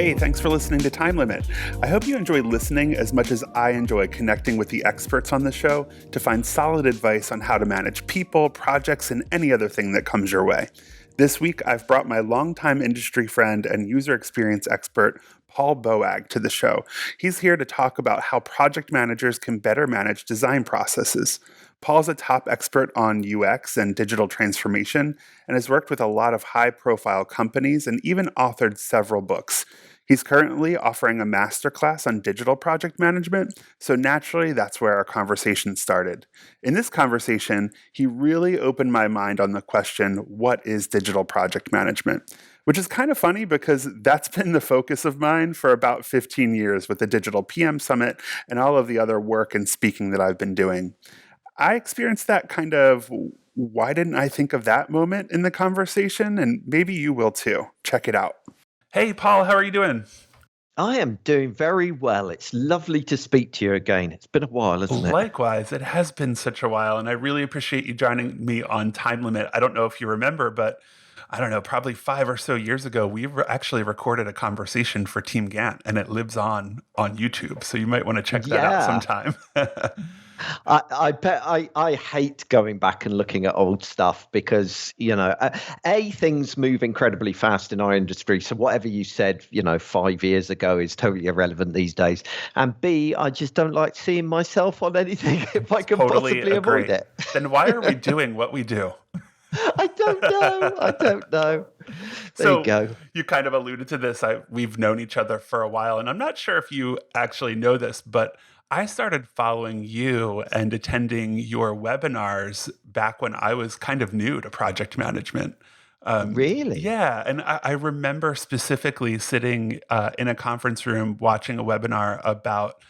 Hey, thanks for listening to Time Limit. I hope you enjoy listening as much as I enjoy connecting with the experts on the show to find solid advice on how to manage people, projects, and any other thing that comes your way. This week, I've brought my longtime industry friend and user experience expert, Paul Boag, to the show. He's here to talk about how project managers can better manage design processes. Paul's a top expert on UX and digital transformation and has worked with a lot of high-profile companies and even authored several books. He's currently offering a masterclass on digital project management, so naturally that's where our conversation started. In this conversation, he really opened my mind on the question, what is digital project management? Which is kind of funny because that's been the focus of mine for about 15 years with the Digital PM Summit and all of the other work and speaking that I've been doing. I experienced that kind of, why didn't I think of that moment in the conversation? And maybe you will too. Check it out. Hey, Paul, how are you doing? I am doing very well. It's lovely to speak to you again. It's been a while, hasn't it? Likewise, it has been such a while, and I really appreciate you joining me on Time Limit. I don't know if you remember, but I don't know, probably 5 or so years ago, we actually recorded a conversation for TeamGantt, and it lives on YouTube. So you might want to check that out sometime. I hate going back and looking at old stuff because, things move incredibly fast in our industry. So whatever you said, 5 years ago is totally irrelevant these days. And B, I just don't like seeing myself on anything if I can possibly avoid it. Then why are we doing what we do? I don't know. There you go. You kind of alluded to this. We've known each other for a while, and I'm not sure if you actually know this, but I started following you and attending your webinars back when I was kind of new to project management. Really? Yeah. And I remember specifically sitting in a conference room watching a webinar about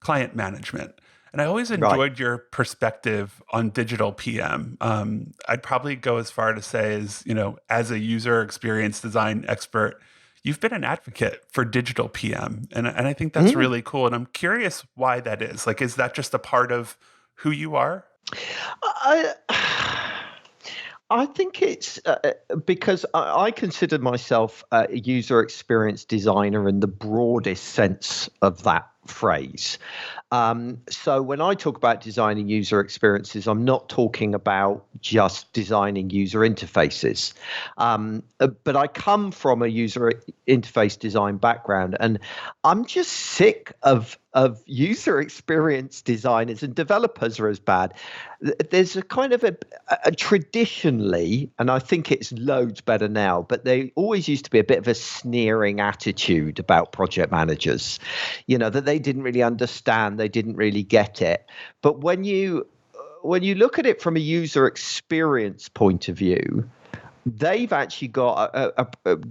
client management. And I always enjoyed your perspective on digital PM. I'd probably go as far to say as a user experience design expert, you've been an advocate for digital PM. And I think that's really cool. And I'm curious why that is. Like, is that just a part of who you are? I think it's because I consider myself a user experience designer in the broadest sense of that phrase. So when I talk about designing user experiences, I'm not talking about just designing user interfaces. But I come from a user interface design background, and I'm just sick of user experience designers, and developers are as bad. There's a kind of a traditionally, and I think it's loads better now, but they always used to be a bit of a sneering attitude about project managers, that they didn't really understand, they didn't really get it. But when you look at it from a user experience point of view, they've actually got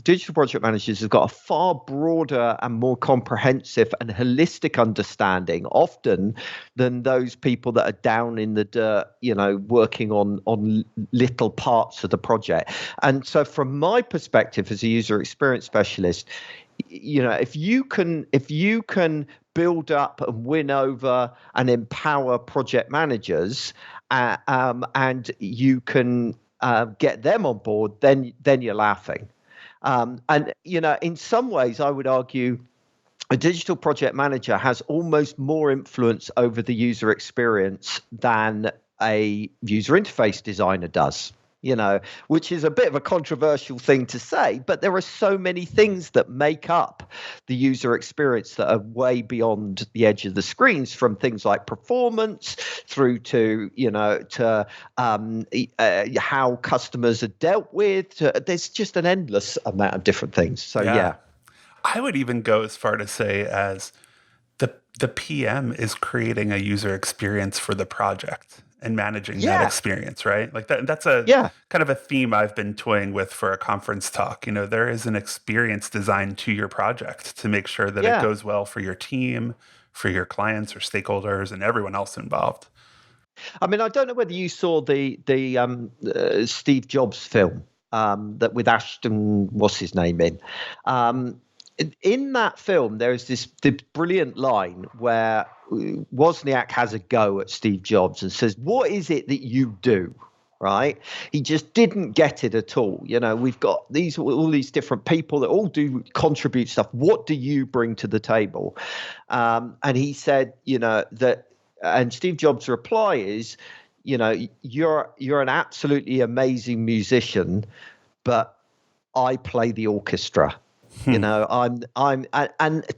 digital project managers have got a far broader and more comprehensive and holistic understanding often than those people that are down in the dirt, working on little parts of the project. And so from my perspective as a user experience specialist, if you can build up and win over and empower project managers, and you can get them on board, then you're laughing. And in some ways, I would argue a digital project manager has almost more influence over the user experience than a user interface designer does. Which is a bit of a controversial thing to say, but there are so many things that make up the user experience that are way beyond the edge of the screens, from things like performance through to, how customers are dealt with. There's just an endless amount of different things. So, yeah. I would even go as far to say as the PM is creating a user experience for the project and managing that experience, right? Like that's a kind of a theme I've been toying with for a conference talk. There is an experience designed to your project to make sure that it goes well for your team, for your clients or stakeholders, and everyone else involved. I mean, I don't know whether you saw the Steve Jobs film that with Ashton, what's his name in. In that film, there is this brilliant line where Wozniak has a go at Steve Jobs and says, "What is it that you do?" right? He just didn't get it at all. We've got all these different people that all do contribute stuff. What do you bring to the table? And he said, that, and Steve Jobs' reply is, you're an absolutely amazing musician, but I play the orchestra. And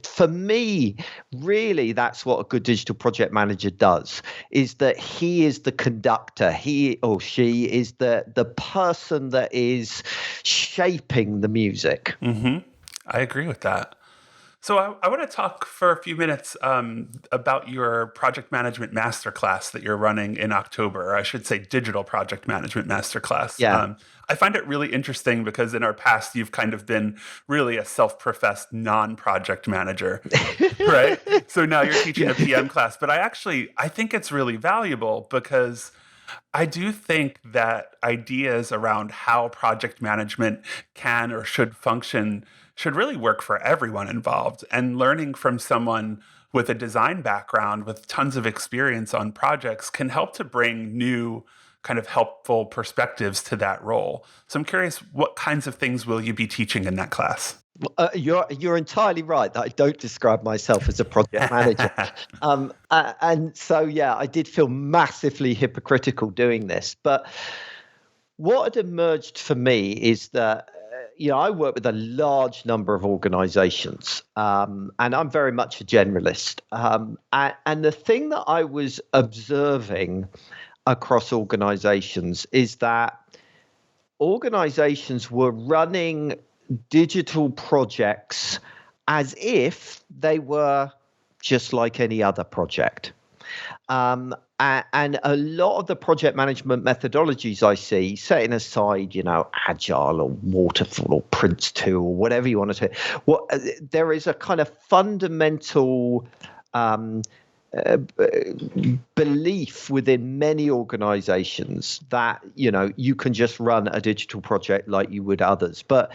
for me, really, that's what a good digital project manager does, is that he is the conductor. He or she is the person that is shaping the music. Mm-hmm. I agree with that. So I want to talk for a few minutes about your project management masterclass that you're running in October. Or I should say digital project management masterclass. Yeah. I find it really interesting because in our past, you've kind of been really a self-professed non-project manager, right? So now you're teaching a PM class. But I think it's really valuable because I do think that ideas around how project management can or should function should really work for everyone involved. And learning from someone with a design background with tons of experience on projects can help to bring new kind of helpful perspectives to that role. So I'm curious, what kinds of things will you be teaching in that class? You're entirely right that I don't describe myself as a project manager. And so, yeah, I did feel massively hypocritical doing this. But what had emerged for me is that, I work with a large number of organizations, and I'm very much a generalist. And the thing that I was observing across organizations is that organizations were running digital projects as if they were just like any other project. And a lot of the project management methodologies I see, setting aside, Agile or Waterfall or Prince2 or whatever you want to say, there is a kind of fundamental belief within many organizations that, you can just run a digital project like you would others. But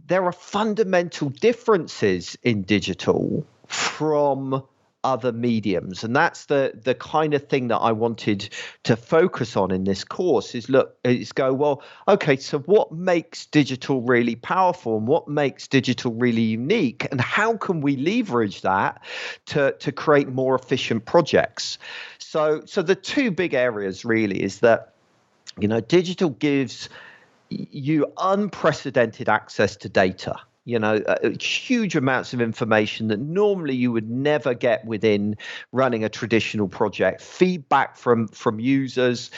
there are fundamental differences in digital from other mediums. And that's the kind of thing that I wanted to focus on in this course is go, well, okay, so what makes digital really powerful and what makes digital really unique? And how can we leverage that to create more efficient projects? So the two big areas really is that, digital gives you unprecedented access to data. Huge amounts of information that normally you would never get within running a traditional project. Feedback from users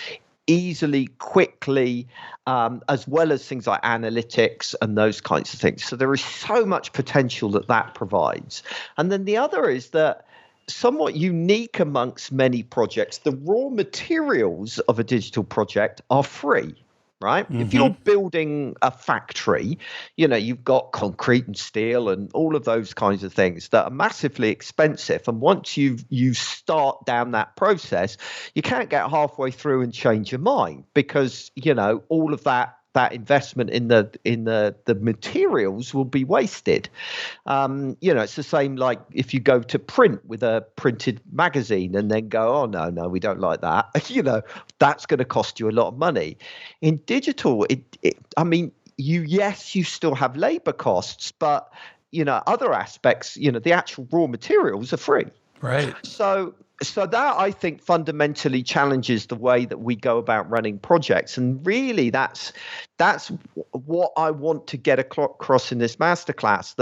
easily, quickly, as well as things like analytics and those kinds of things. So there is so much potential that provides. And then the other is that somewhat unique amongst many projects, the raw materials of a digital project are free. Right? Mm-hmm. If you're building a factory, you've got concrete and steel and all of those kinds of things that are massively expensive. And once you start down that process, you can't get halfway through and change your mind because, all of that investment in the materials will be wasted. It's the same like if you go to print with a printed magazine and then go, oh, no, we don't like that. That's going to cost you a lot of money. In digital, you still have labor costs, but, other aspects, the actual raw materials are free. Right. So that, I think, fundamentally challenges the way that we go about running projects. And really, that's what I want to get across in this masterclass,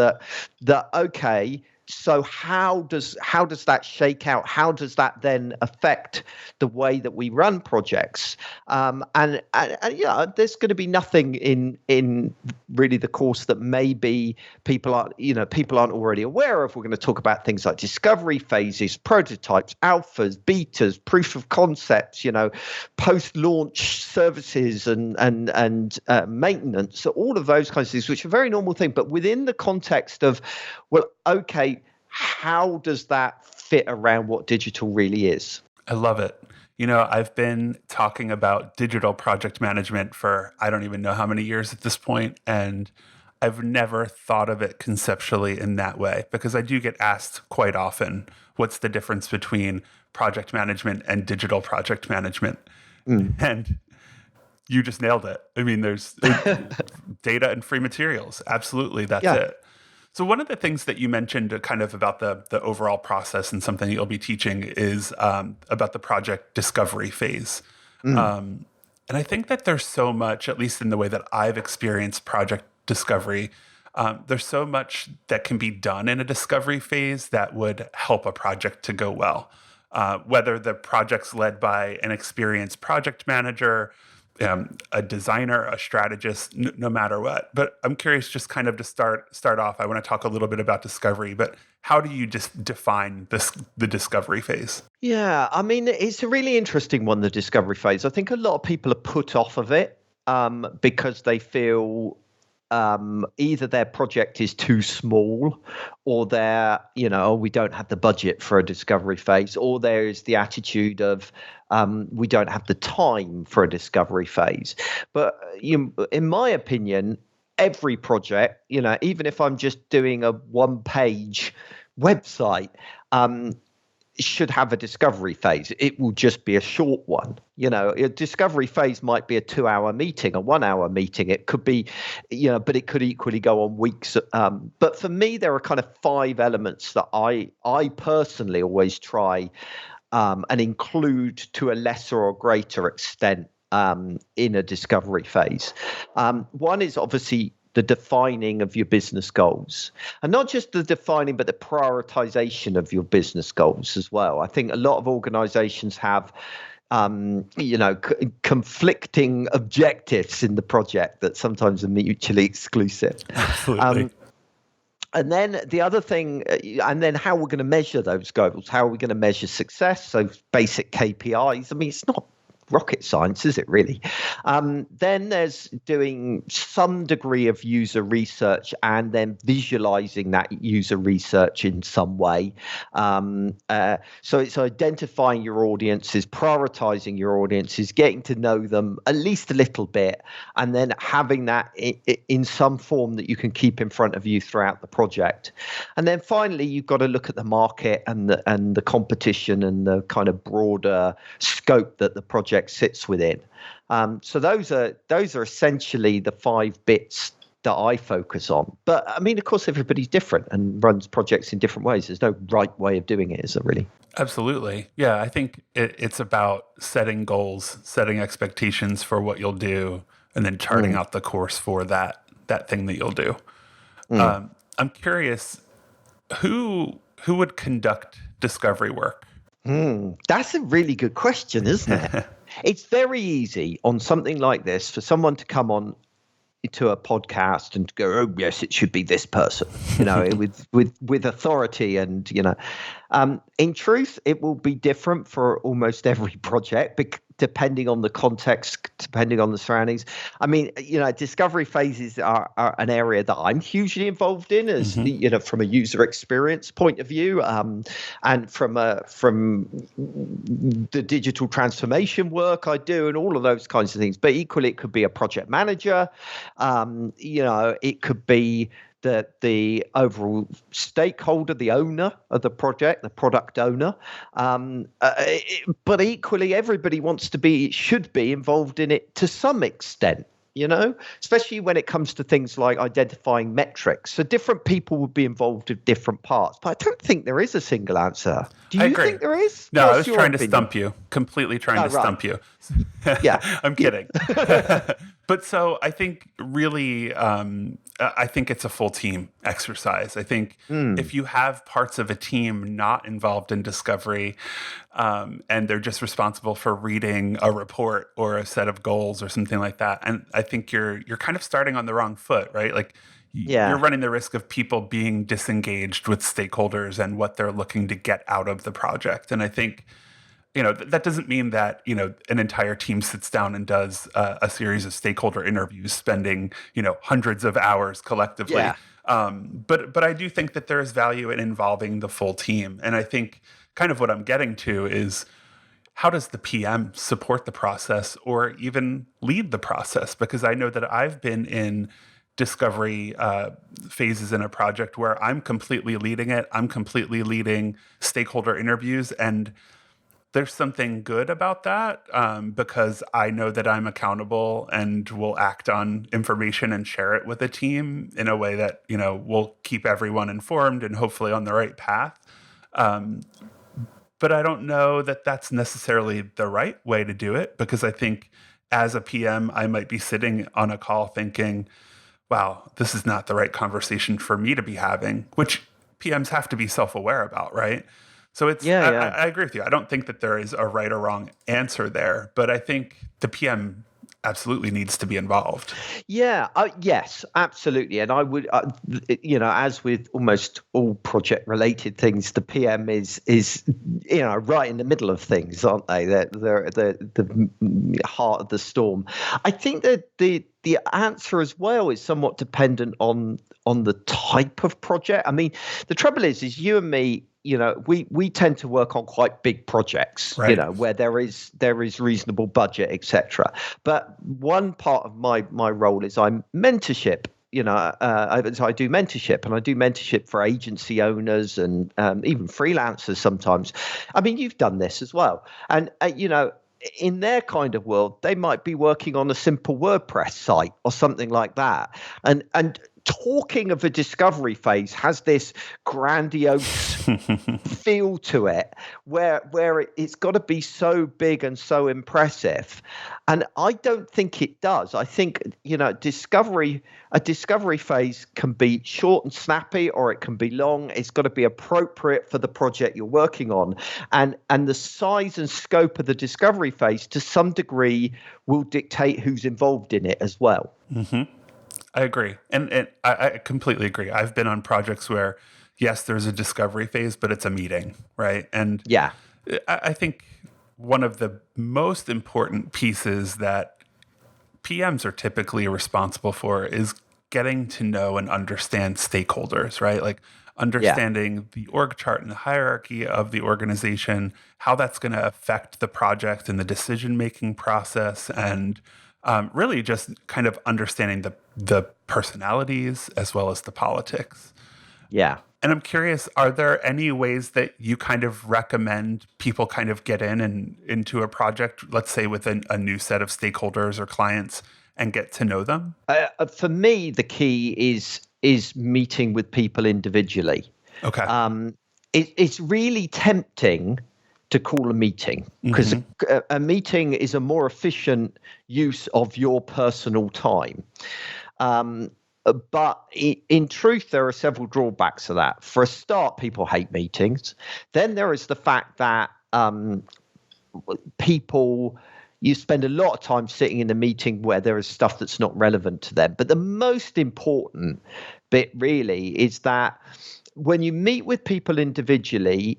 that okay, so how does that shake out? How does that then affect the way that we run projects? And there's going to be nothing in really the course that maybe people aren't already aware of. We're going to talk about things like discovery phases, prototypes, alphas, betas, proof of concepts, post-launch services and maintenance, so all of those kinds of things, which are a very normal thing, but within the context of, well, okay, how does that fit around what digital really is? I love it. I've been talking about digital project management for I don't even know how many years at this point, and I've never thought of it conceptually in that way because I do get asked quite often, what's the difference between project management and digital project management? And You just nailed it. I mean, there's data and free materials. Absolutely, that's Yeah. it. So one of the things that you mentioned kind of about the overall process and something you'll be teaching is about the project discovery phase. Mm. And I think that there's so much, at least in the way that I've experienced project discovery, there's so much that can be done in a discovery phase that would help a project to go well. Whether the project's led by an experienced project manager, a designer, a strategist, no matter what. But I'm curious, just kind of to start off, I want to talk a little bit about discovery. But how do you just define the discovery phase? Yeah, I mean, it's a really interesting one, the discovery phase. I think a lot of people are put off of it because they feel either their project is too small, or we don't have the budget for a discovery phase, or there is the attitude of we don't have the time for a discovery phase. But in my opinion, every project, even if I'm just doing a one-page website, should have a discovery phase. It will just be a short one. A discovery phase might be a 2-hour meeting, a 1-hour meeting. It could be, but it could equally go on weeks. But for me, there are kind of 5 elements that I personally always try and include to a lesser or greater extent in a discovery phase. One is obviously the defining of your business goals, and not just the defining, but the prioritization of your business goals as well. I think a lot of organizations have conflicting objectives in the project that sometimes are mutually exclusive. Absolutely. And then the other thing, and then how we're going to measure those goals, how are we going to measure success? So basic KPIs. I mean, it's not rocket science, is it really? Then there's doing some degree of user research and then visualizing that user research in some way. So it's identifying your audiences, prioritizing your audiences, getting to know them at least a little bit, and then having that in some form that you can keep in front of you throughout the project. And then finally, you've got to look at the market and the competition and the kind of broader scope that the project sits within. So those are essentially the 5 bits that I focus on. But I mean, of course, everybody's different and runs projects in different ways. There's no right way of doing it, is there really? Absolutely. Yeah, I think it's about setting goals, setting expectations for what you'll do, and then charting out the course for that thing that you'll do. I'm curious, who would conduct discovery work? That's a really good question, isn't it? It's very easy on something like this for someone to come on to a podcast and go, oh yes, it should be this person, with authority, and in truth, it will be different for almost every project, depending on the context, depending on the surroundings. I mean, discovery phases are an area that I'm hugely involved in, as from a user experience point of view, and from the digital transformation work I do, and all of those kinds of things. But equally, it could be a project manager. It could be the overall stakeholder, the owner of the project, the product owner. But equally, everybody should be involved in it to some extent, especially when it comes to things like identifying metrics. So different people would be involved in different parts. But I don't think there is a single answer. Do you think there is? No, I was trying to stump you. Completely trying to stump you. Yeah. I'm kidding. But so I think really, I think it's a full team exercise. I think if you have parts of a team not involved in discovery, and they're just responsible for reading a report or a set of goals or something like that, and I think you're kind of starting on the wrong foot, right? Like you're running the risk of people being disengaged with stakeholders and what they're looking to get out of the project. And I think, that doesn't mean that, an entire team sits down and does a series of stakeholder interviews, spending, hundreds of hours collectively. Yeah. But I do think that there is value in involving the full team. And I think kind of what I'm getting to is, how does the PM support the process or even lead the process? Because I know that I've been in discovery phases in a project where I'm completely leading it. I'm completely leading stakeholder interviews, and there's something good about that, because I know that I'm accountable and will act on information and share it with a team in a way that, will keep everyone informed and hopefully on the right path. But I don't know that that's necessarily the right way to do it, because I think as a PM, I might be sitting on a call thinking, wow, this is not the right conversation for me to be having, which PMs have to be self-aware about, right? So Yeah, yeah. I agree with you. I don't think that there is a right or wrong answer there, but I think the PM absolutely needs to be involved. Yeah, yes, absolutely. And I would, as with almost all project-related things, the PM is right in the middle of things, aren't they? They're the heart of the storm. I think that the answer as well is somewhat dependent on the type of project. I mean, the trouble is you and me, we tend to work on quite big projects, Right. where there is reasonable budget, etc. But one part of my role is I'm mentorship. I do mentorship, and I do mentorship for agency owners and even freelancers sometimes. I mean, you've done this as well, and in their kind of world, they might be working on a simple WordPress site or something like that, and talking of a discovery phase has this grandiose feel to it where it's got to be so big and so impressive. And I don't think it does. I think, a discovery phase can be short and snappy, or it can be long. It's got to be appropriate for the project you're working on. And the size and scope of the discovery phase to some degree will dictate who's involved in it as well. Mm-hmm. I agree. And I completely agree. I've been on projects where, yes, there's a discovery phase, but it's a meeting, right? And yeah, I think one of the most important pieces that PMs are typically responsible for is getting to know and understand stakeholders, right? Like understanding the org chart and the hierarchy of the organization, how that's going to affect the project and the decision-making process, and really just kind of understanding the personalities as well as the politics. Yeah. And I'm curious, are there any ways that you kind of recommend people kind of get into a project, let's say with a new set of stakeholders or clients, and get to know them? For me, the key is meeting with people individually. Okay. It's really tempting to call a meeting, because a meeting is a more efficient use of your personal time. But in truth, there are several drawbacks to that. For a start, people hate meetings. Then there is the fact that you spend a lot of time sitting in a meeting where there is stuff that's not relevant to them. But the most important bit really is that when you meet with people individually,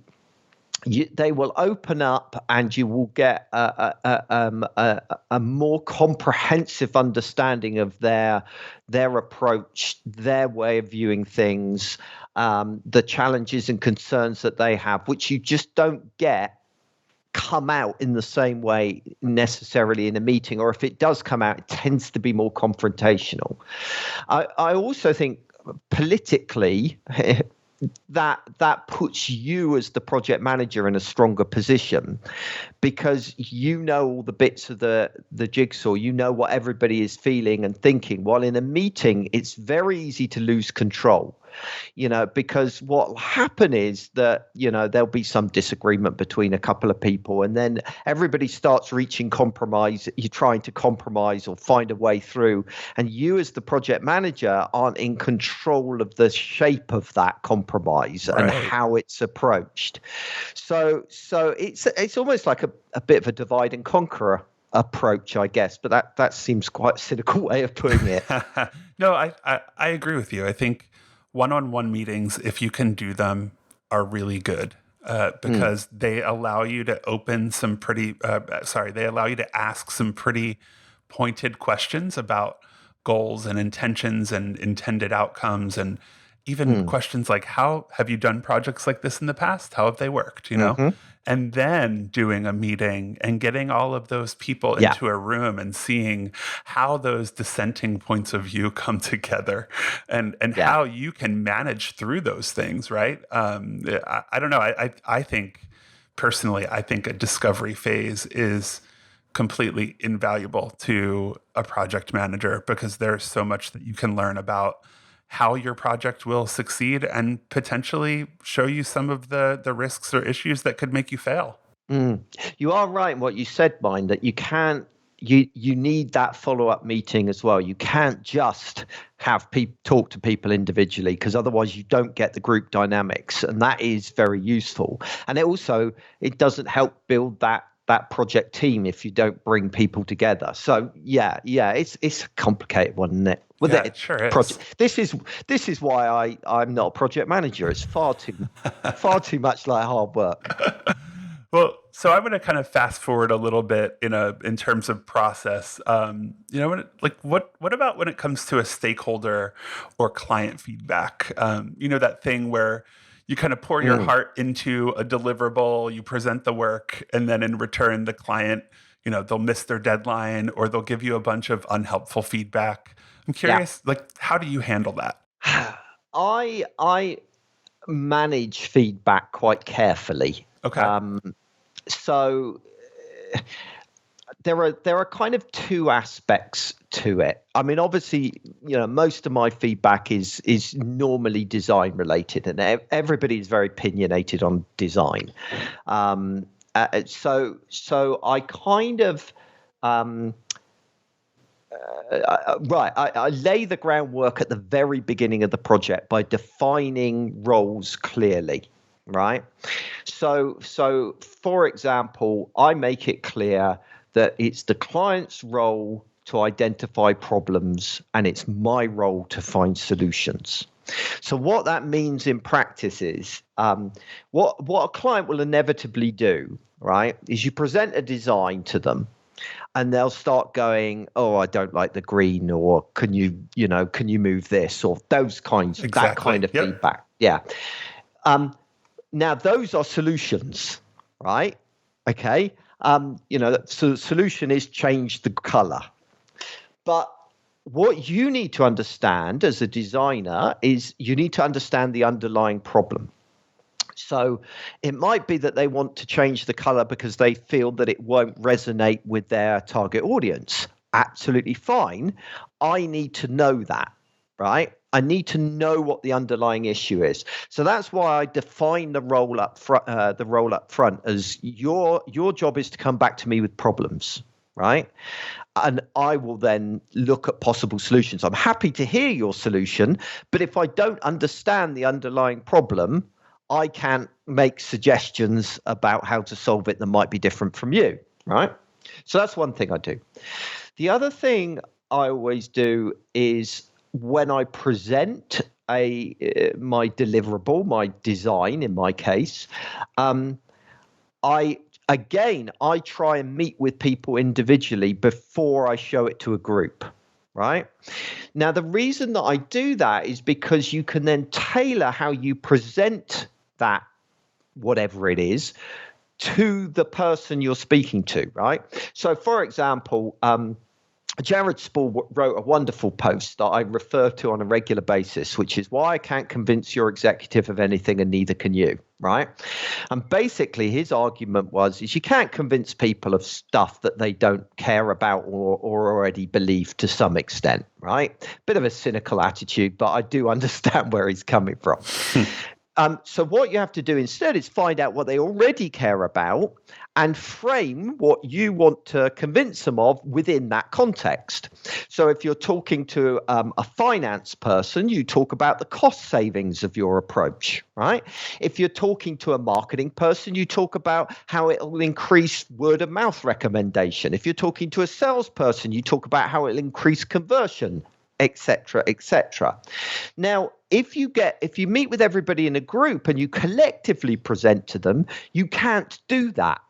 they will open up, and you will get a more comprehensive understanding of their approach, their way of viewing things, the challenges and concerns that they have, which you just don't come out in the same way necessarily in a meeting, or if it does come out, it tends to be more confrontational. I also think politically that puts you as the project manager in a stronger position, because you know all the bits of the jigsaw, you know what everybody is feeling and thinking, while in a meeting it's very easy to lose control. Because what will happen is that, there'll be some disagreement between a couple of people, and then everybody starts reaching compromise. You're trying to compromise or find a way through, and you as the project manager aren't in control of the shape of that compromise and how it's approached. So it's almost like a bit of a divide and conquer approach, I guess, but that seems quite a cynical way of putting it. No, I agree with you. I think one-on-one meetings, if you can do them, are really good because they allow you to they allow you to ask some pretty pointed questions about goals and intentions and intended outcomes, and even questions like, how have you done projects like this in the past? How have they worked? And then doing a meeting and getting all of those people into a room and seeing how those dissenting points of view come together, and how you can manage through those things, right? I don't know. I think personally, I think a discovery phase is completely invaluable to a project manager because there's so much that you can learn about how your project will succeed and potentially show you some of the risks or issues that could make you fail. You are right in what you said, Mine, that you can't. You need that follow-up meeting as well. You can't just have talk to people individually because otherwise you don't get the group dynamics, and that is very useful. And it doesn't help build that project team if you don't bring people together. So yeah, it's a complicated one, isn't it? It sure is. This is why I'm not a project manager. It's far too much like hard work. Well, so I'm going to kind of fast forward a little bit in terms of process. What about when it comes to a stakeholder or client feedback? That thing where you kind of pour your heart into a deliverable, you present the work, and then in return, the client, they'll miss their deadline or they'll give you a bunch of unhelpful feedback. I'm curious, how do you handle that? I manage feedback quite carefully. Okay. So there are kind of two aspects to it. I mean, obviously, most of my feedback is normally design related, and everybody is very opinionated on design. So I kind of I lay the groundwork at the very beginning of the project by defining roles clearly. Right. So for example, I make it clear that it's the client's role to identify problems and it's my role to find solutions. So what that means in practice is what a client will inevitably do, right, is you present a design to them and they'll start going, oh, I don't like the green, or can you move this, or those kinds, that kind of feedback. Yeah. Now, those are solutions, right? Okay. So the solution is change the color. But what you need to understand as a designer is you need to understand the underlying problem. So it might be that they want to change the color because they feel that it won't resonate with their target audience. Absolutely fine. I need to know that, right? I need to know what the underlying issue is. So that's why I define the role up front as your job is to come back to me with problems, right? And I will then look at possible solutions. I'm happy to hear your solution, but if I don't understand the underlying problem, I can't make suggestions about how to solve it that might be different from you, right? So that's one thing I do. The other thing I always do is when I present my deliverable, my design in my case, I try and meet with people individually before I show it to a group, right? Now, the reason that I do that is because you can then tailor how you present that, whatever it is, to the person you're speaking to, right? So, for example, Jared Spall wrote a wonderful post that I refer to on a regular basis, which is why I can't convince your executive of anything and neither can you, right? And basically his argument is you can't convince people of stuff that they don't care about or already believe to some extent, right? Bit of a cynical attitude, but I do understand where he's coming from. So what you have to do instead is find out what they already care about and frame what you want to convince them of within that context. So if you're talking to a finance person, you talk about the cost savings of your approach, right? If you're talking to a marketing person, you talk about how it will increase word of mouth recommendation. If you're talking to a salesperson, you talk about how it will increase conversion, etc., etc. Now, if you meet with everybody in a group and you collectively present to them, you can't do that,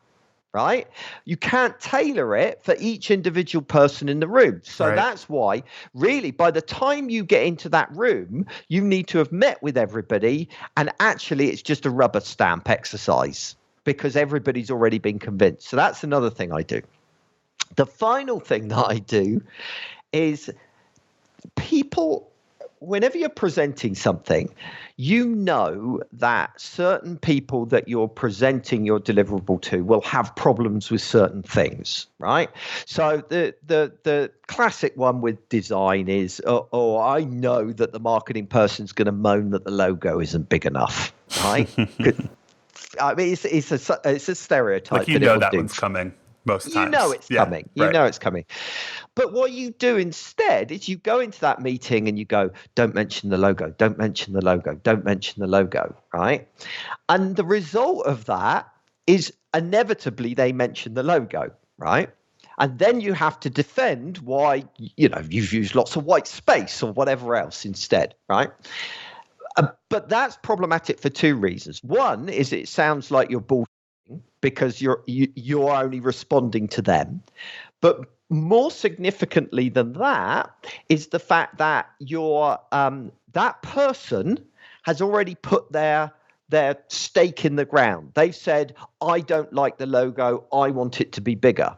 right? You can't tailor it for each individual person in the room. So That's why, really, by the time you get into that room, you need to have met with everybody, and actually it's just a rubber stamp exercise because everybody's already been convinced. So that's another thing I do. The final thing that I do is people whenever you're presenting something, you know that certain people that you're presenting your deliverable to will have problems with certain things, right? So the classic one with design is, I know that the marketing person's going to moan that the logo isn't big enough, right? I mean, it's a stereotype. Like, that one's coming most times. You know it's coming. You know it's coming. But what you do instead is you go into that meeting and you go, don't mention the logo, don't mention the logo, don't mention the logo, right? And the result of that is inevitably they mention the logo, right? And then you have to defend why, you've used lots of white space or whatever else instead, right? But that's problematic for two reasons. One is it sounds like you're bullshitting because you're only responding to them. But more significantly than that is the fact that that person has already put their stake in the ground. They've said, I don't like the logo. I want it to be bigger.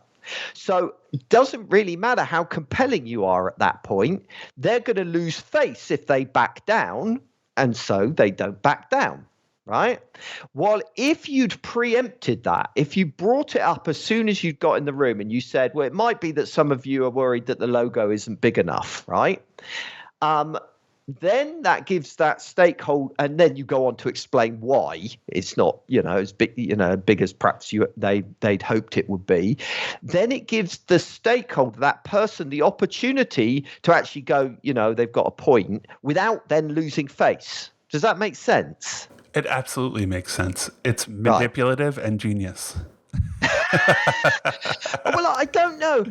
So it doesn't really matter how compelling you are at that point. They're going to lose face if they back down. And so they don't back down, right? While if you'd preempted that, if you brought it up as soon as you got in the room and you said, well, it might be that some of you are worried that the logo isn't big enough, right? Then that gives that stakeholder, and then you go on to explain why it's not, as big, big as perhaps they'd hoped it would be. Then it gives the stakeholder, that person, the opportunity to actually go, they've got a point without then losing face. Does that make sense? It absolutely makes sense. It's manipulative and genius. Well, I don't know.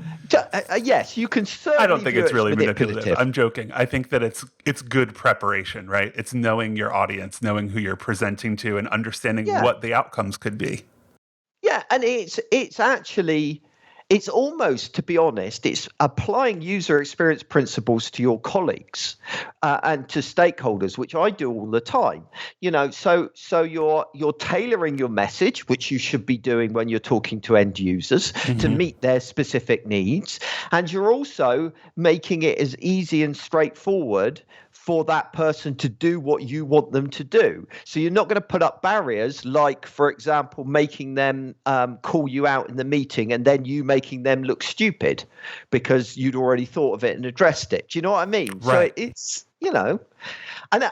Yes, you can certainly. I don't think it's really manipulative. I'm joking. I think that it's good preparation, right? It's knowing your audience, knowing who you're presenting to, and understanding what the outcomes could be. Yeah, and it's actually. It's almost, to be honest, it's applying user experience principles to your colleagues and to stakeholders, which I do all the time. So you're tailoring your message, which you should be doing when you're talking to end users to meet their specific needs, and you're also making it as easy and straightforward for that person to do what you want them to do. So you're not going to put up barriers like, for example, making them call you out in the meeting and then you making them look stupid because you'd already thought of it and addressed it. Do you know what I mean? Right. So it's, and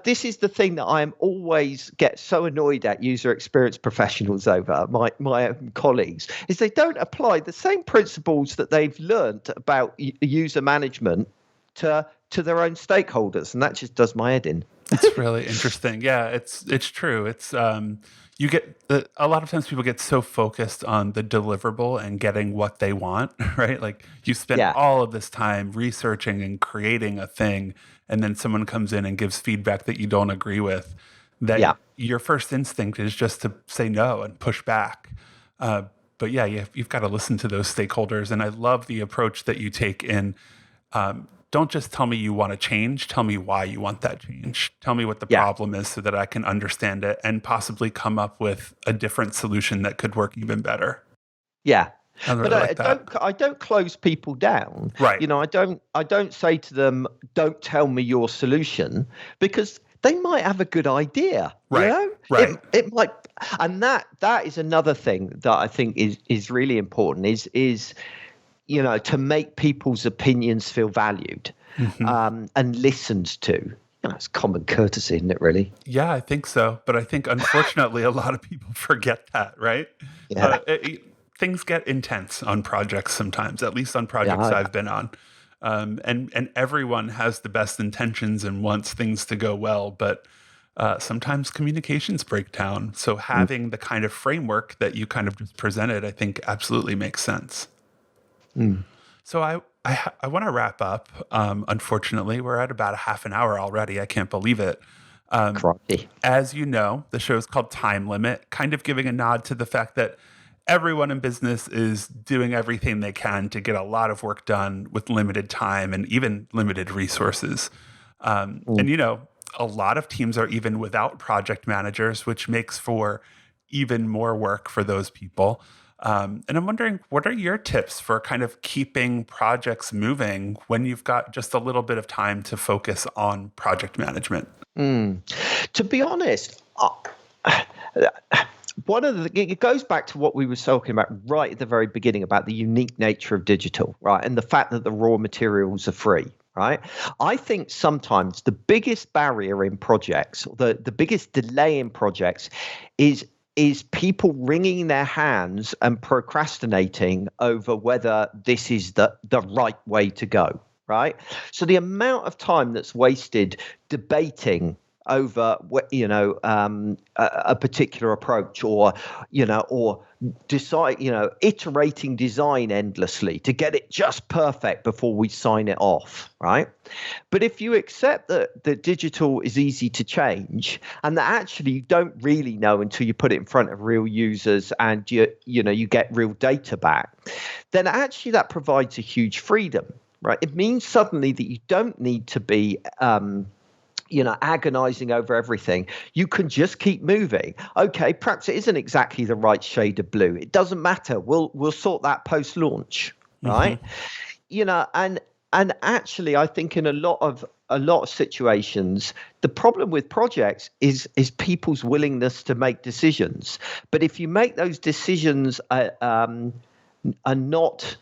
this is the thing that I am always get so annoyed at user experience professionals over, my colleagues, is they don't apply the same principles that they've learned about user management to their own stakeholders, and that just does my head in. It's really interesting. Yeah, it's true. It's you get a lot of times people get so focused on the deliverable and getting what they want, right? Like you spend all of this time researching and creating a thing, and then someone comes in and gives feedback that you don't agree with. That your first instinct is just to say no and push back. But yeah, you've got to listen to those stakeholders, and I love the approach that you take in. Don't just tell me you want to change. Tell me why you want that change. Tell me what the problem is so that I can understand it and possibly come up with a different solution that could work even better. Yeah. Really I don't close people down. Right. I don't say to them, don't tell me your solution, because they might have a good idea. Right. Right. It might, and that is another thing that I think is really important is to make people's opinions feel valued and listened to. It's common courtesy, isn't it, really? Yeah, I think so. But I think, unfortunately, a lot of people forget that, right? Yeah. Things get intense on projects sometimes, at least on projects I've been on. And everyone has the best intentions and wants things to go well, but sometimes communications break down. So having the kind of framework that you kind of just presented, I think absolutely makes sense. So I want to wrap up. Unfortunately, we're at about a half an hour already. I can't believe it. As you know, the show is called Time Limit, kind of giving a nod to the fact that everyone in business is doing everything they can to get a lot of work done with limited time and even limited resources. And, a lot of teams are even without project managers, which makes for even more work for those people. And I'm wondering, what are your tips for kind of keeping projects moving when you've got just a little bit of time to focus on project management? To be honest, it goes back to what we were talking about right at the very beginning about the unique nature of digital, right? And the fact that the raw materials are free, right? I think sometimes the biggest barrier in projects, the biggest delay in projects is people wringing their hands and procrastinating over whether this is the right way to go, right? So the amount of time that's wasted debating over a particular approach, or decide, iterating design endlessly to get it just perfect before we sign it off, right? But if you accept that the digital is easy to change, and that actually you don't really know until you put it in front of real users and you get real data back, then actually that provides a huge freedom, right? It means suddenly that you don't need to be agonizing over everything. You can just keep moving. Okay, perhaps it isn't exactly the right shade of blue. It doesn't matter. We'll sort that post-launch, right? And actually, I think in a lot of situations, the problem with projects is people's willingness to make decisions. But if you make those decisions are not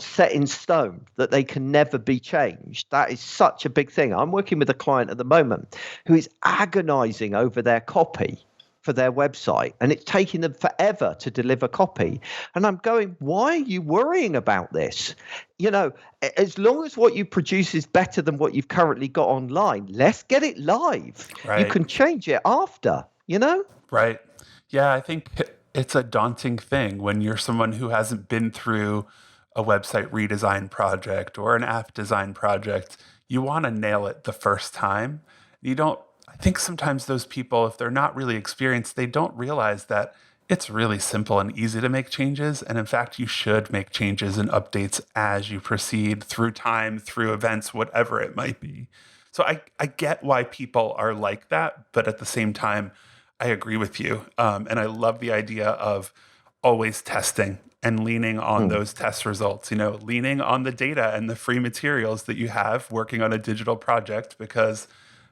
set in stone, that they can never be changed. That is such a big thing. I'm working with a client at the moment who is agonizing over their copy for their website, and it's taking them forever to deliver copy. And I'm going, why are you worrying about this? As long as what you produce is better than what you've currently got online, let's get it live. Right. You can change it after, Right. Yeah, I think it's a daunting thing when you're someone who hasn't been through a website redesign project or an app design project. You want to nail it the first time. I think sometimes those people, if they're not really experienced, they don't realize that it's really simple and easy to make changes. And in fact, you should make changes and updates as you proceed through time, through events, whatever it might be. So I get why people are like that, but at the same time, I agree with you. And I love the idea of always testing and leaning on those test results, leaning on the data and the free materials that you have working on a digital project, because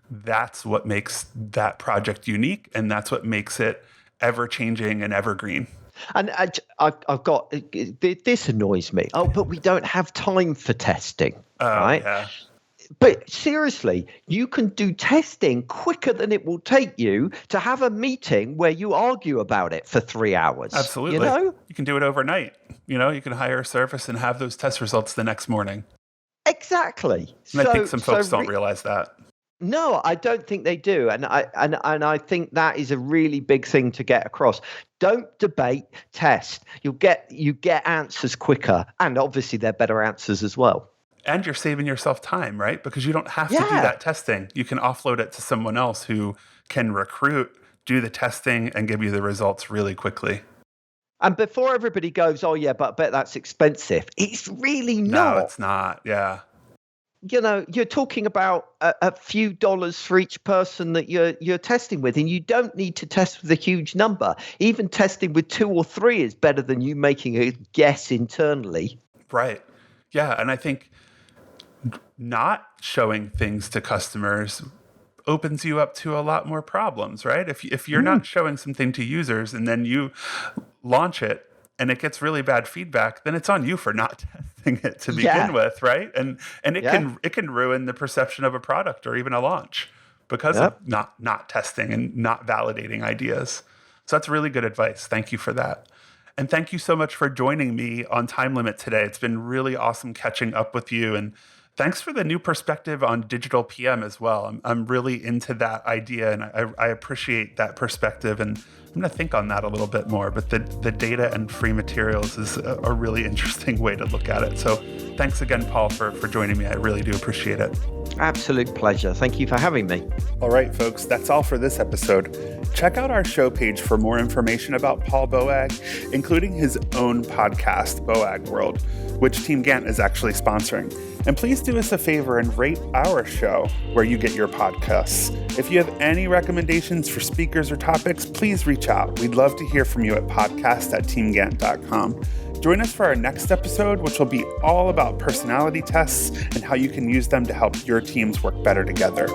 that's what makes that project unique, and that's what makes it ever-changing and evergreen. And I've got, this annoys me. Oh, but we don't have time for testing, right? Yeah. But seriously, you can do testing quicker than it will take you to have a meeting where you argue about it for 3 hours. Absolutely. You can do it overnight. You can hire a service and have those test results the next morning. Exactly. And I think some folks don't realize that. No, I don't think they do. And I think that is a really big thing to get across. Don't debate, test. You get answers quicker. And obviously they're better answers as well. And you're saving yourself time, right? Because you don't have to do that testing. You can offload it to someone else who can recruit, do the testing, and give you the results really quickly. And before everybody goes, oh, yeah, but I bet that's expensive. It's really not. No, it's not. Yeah. You're talking about a few dollars for each person that you're testing with, and you don't need to test with a huge number. Even testing with 2 or 3 is better than you making a guess internally. Right. Yeah. And I think not showing things to customers opens you up to a lot more problems, right? If you're not showing something to users and then you launch it and it gets really bad feedback, then it's on you for not testing it to begin with, right? And it can ruin the perception of a product or even a launch because of not testing and not validating ideas. So that's really good advice. Thank you for that. And thank you so much for joining me on Time Limit today. It's been really awesome catching up with you. And thanks for the new perspective on digital PM as well. I'm really into that idea, and I appreciate that perspective. And I'm going to think on that a little bit more. But the data and free materials is a really interesting way to look at it. So thanks again, Paul, for joining me. I really do appreciate it. Absolute pleasure. Thank you for having me. All right, folks, that's all for this episode. Check out our show page for more information about Paul Boag, including his own podcast, Boag World, which TeamGantt is actually sponsoring. And please do us a favor and rate our show where you get your podcasts. If you have any recommendations for speakers or topics, please reach out. We'd love to hear from you at podcast@teamgantt.com. Join us for our next episode, which will be all about personality tests and how you can use them to help your teams work better together.